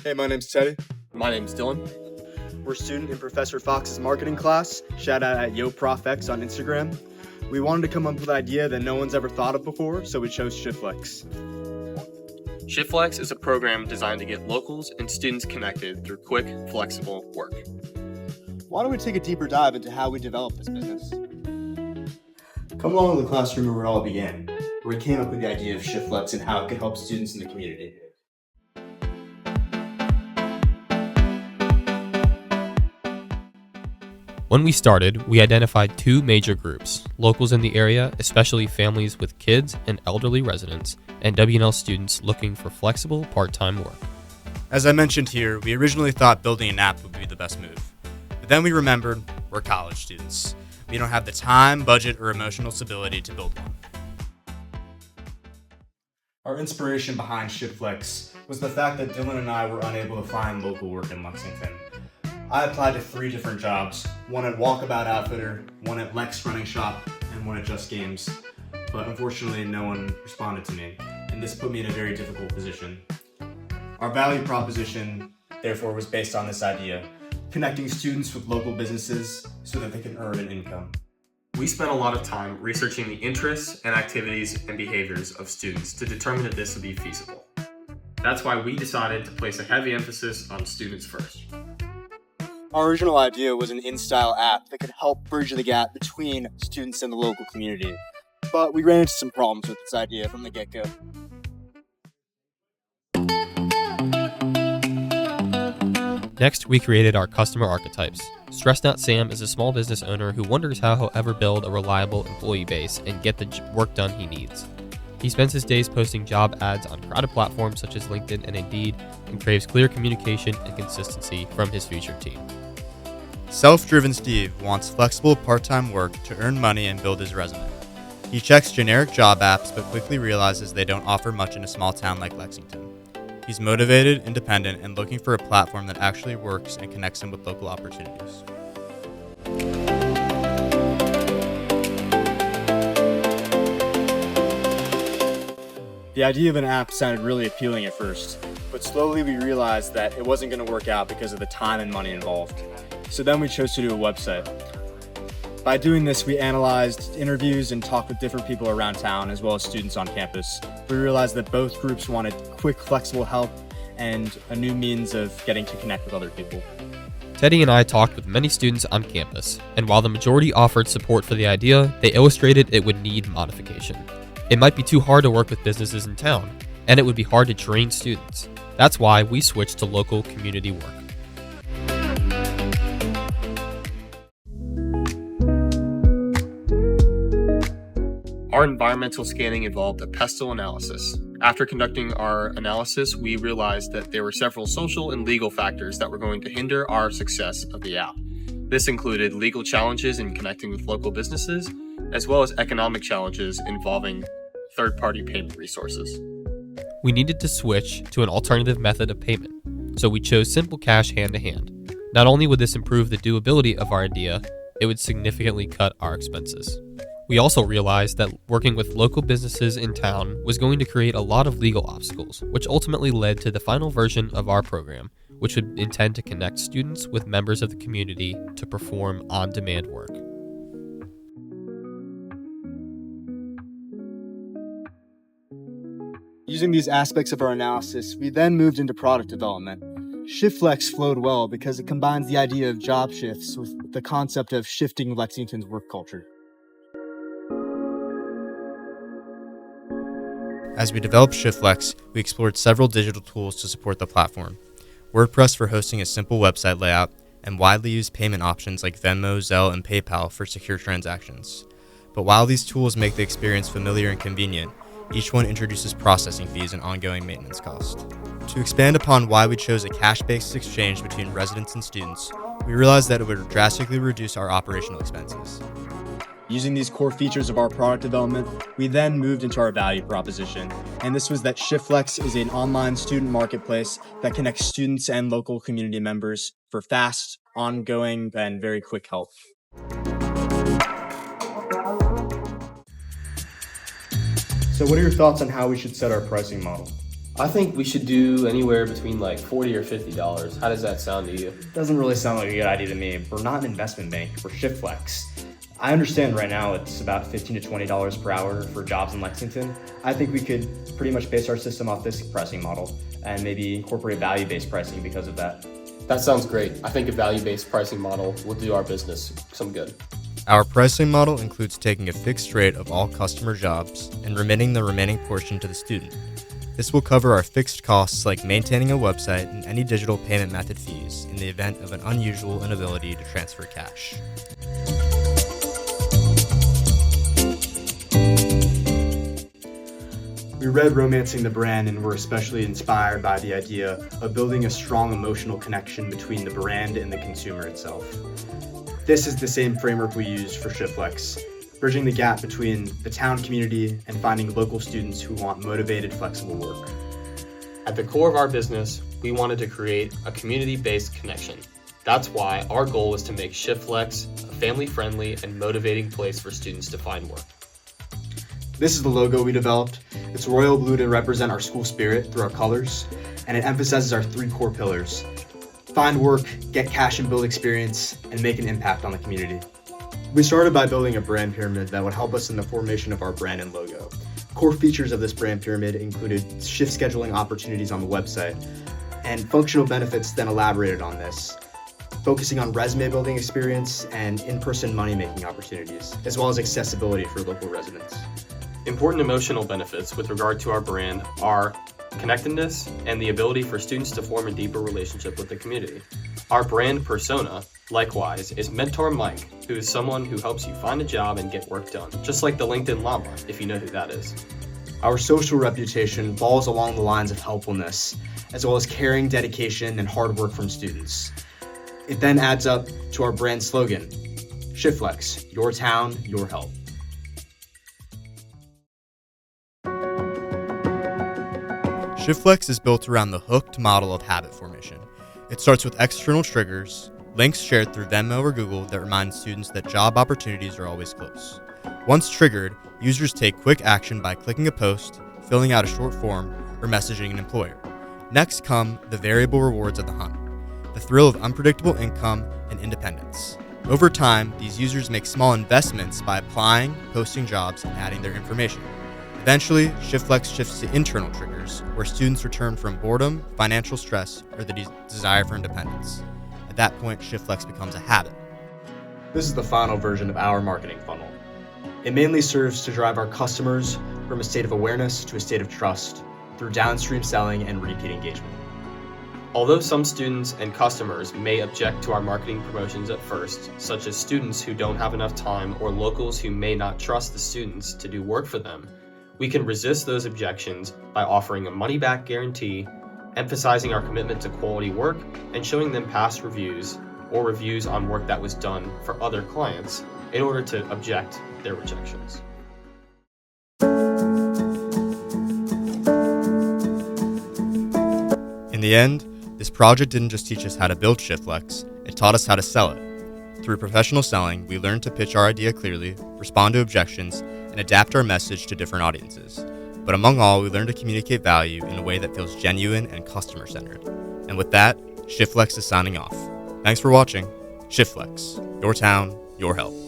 Hey, my name's Teddy. My name's Dylan. We're a student in Professor Fox's marketing class. Shout out at YoProfX on Instagram. We wanted to come up with an idea that no one's ever thought of before, so we chose Shift-Lex. Shift-Lex is a program designed to get locals and students connected through quick, flexible work. Why don't we take a deeper dive into how we developed this business? Come along to the classroom where it all began, where we came up with the idea of Shift-Lex and how it could help students in the community. When we started, we identified two major groups: locals in the area, especially families with kids and elderly residents, and W&L students looking for flexible part-time work. As I mentioned here, we originally thought building an app would be the best move. But then we remembered we're college students. We don't have the time, budget, or emotional stability to build one. Our inspiration behind Shift-Lex was the fact that Dylan and I were unable to find local work in Lexington. I applied to 3 different jobs, one at Walkabout Outfitter, one at Lex Running Shop, and one at Just Games. But unfortunately, no one responded to me, and this put me in a very difficult position. Our value proposition, therefore, was based on this idea: connecting students with local businesses so that they can earn an income. We spent a lot of time researching the interests and activities and behaviors of students to determine if this would be feasible. That's why we decided to place a heavy emphasis on students first. Our original idea was an in-style app that could help bridge the gap between students and the local community. But we ran into some problems with this idea from the get-go. Next, we created our customer archetypes. Stressed Out Sam is a small business owner who wonders how he'll ever build a reliable employee base and get the work done he needs. He spends his days posting job ads on crowded platforms such as LinkedIn and Indeed, and craves clear communication and consistency from his future team. Self-driven Steve wants flexible part-time work to earn money and build his resume. He checks generic job apps but quickly realizes they don't offer much in a small town like Lexington. He's motivated, independent, and looking for a platform that actually works and connects him with local opportunities. The idea of an app sounded really appealing at first, but slowly we realized that it wasn't going to work out because of the time and money involved. So then we chose to do a website. By doing this, we analyzed interviews and talked with different people around town as well as students on campus. We realized that both groups wanted quick, flexible help and a new means of getting to connect with other people. Teddy and I talked with many students on campus, and while the majority offered support for the idea, they illustrated it would need modification. It might be too hard to work with businesses in town, and it would be hard to train students. That's why we switched to local community work. Our environmental scanning involved a pestle analysis. After conducting our analysis, we realized that there were several social and legal factors that were going to hinder our success of the app. This included legal challenges in connecting with local businesses, as well as economic challenges involving third-party payment resources. We needed to switch to an alternative method of payment, so we chose simple cash hand-to-hand. Not only would this improve the doability of our idea, it would significantly cut our expenses. We also realized that working with local businesses in town was going to create a lot of legal obstacles, which ultimately led to the final version of our program, which would intend to connect students with members of the community to perform on-demand work. Using these aspects of our analysis, we then moved into product development. Shift-Lex flowed well because it combines the idea of job shifts with the concept of shifting Lexington's work culture. As we developed Shift-Lex, we explored several digital tools to support the platform: WordPress for hosting a simple website layout, and widely used payment options like Venmo, Zelle, and PayPal for secure transactions. But while these tools make the experience familiar and convenient, each one introduces processing fees and ongoing maintenance costs. To expand upon why we chose a cash-based exchange between residents and students, we realized that it would drastically reduce our operational expenses. Using these core features of our product development, we then moved into our value proposition. And this was that Shift-Lex is an online student marketplace that connects students and local community members for fast, ongoing, and very quick help. So what are your thoughts on how we should set our pricing model? I think we should do anywhere between like $40 or $50. How does that sound to you? Doesn't really sound like a good idea to me. We're not an investment bank, we're Shift-Lex. I understand right now it's about $15 to $20 per hour for jobs in Lexington. I think we could pretty much base our system off this pricing model and maybe incorporate value-based pricing because of that. That sounds great. I think a value-based pricing model will do our business some good. Our pricing model includes taking a fixed rate of all customer jobs and remitting the remaining portion to the student. This will cover our fixed costs like maintaining a website and any digital payment method fees in the event of an unusual inability to transfer cash. We read Romancing the Brand and were especially inspired by the idea of building a strong emotional connection between the brand and the consumer itself. This is the same framework we used for Shift-Lex, bridging the gap between the town community and finding local students who want motivated, flexible work. At the core of our business, we wanted to create a community-based connection. That's why our goal was to make Shift-Lex a family-friendly and motivating place for students to find work. This is the logo we developed. It's royal blue to represent our school spirit through our colors, and it emphasizes our 3 core pillars: find work, get cash and build experience, and make an impact on the community. We started by building a brand pyramid that would help us in the formation of our brand and logo. Core features of this brand pyramid included shift scheduling opportunities on the website, and functional benefits then elaborated on this, focusing on resume building experience and in-person money-making opportunities, as well as accessibility for local residents. Important emotional benefits with regard to our brand are connectedness and the ability for students to form a deeper relationship with the community. Our brand persona, likewise, is Mentor Mike, who is someone who helps you find a job and get work done, just like the LinkedIn llama, if you know who that is. Our social reputation falls along the lines of helpfulness, as well as caring, dedication, and hard work from students. It then adds up to our brand slogan, Shift-Lex, your town, your help. Shift-Lex is built around the hooked model of habit formation. It starts with external triggers, links shared through Venmo or Google that remind students that job opportunities are always close. Once triggered, users take quick action by clicking a post, filling out a short form, or messaging an employer. Next come the variable rewards of the hunt, the thrill of unpredictable income and independence. Over time, these users make small investments by applying, posting jobs, and adding their information. Eventually, Shift-Lex shifts to internal triggers, where students return from boredom, financial stress, or the desire for independence. At that point, Shift-Lex becomes a habit. This is the final version of our marketing funnel. It mainly serves to drive our customers from a state of awareness to a state of trust through downstream selling and repeat engagement. Although some students and customers may object to our marketing promotions at first, such as students who don't have enough time or locals who may not trust the students to do work for them, we can resist those objections by offering a money-back guarantee, emphasizing our commitment to quality work, and showing them past reviews or reviews on work that was done for other clients in order to object their rejections. In the end, this project didn't just teach us how to build Shift-Lex, it taught us how to sell it. Through professional selling, we learned to pitch our idea clearly, respond to objections, and adapt our message to different audiences. But among all, we learned to communicate value in a way that feels genuine and customer-centered. And with that, Shift-Lex is signing off. Thanks for watching. Shift-Lex, your town, your help.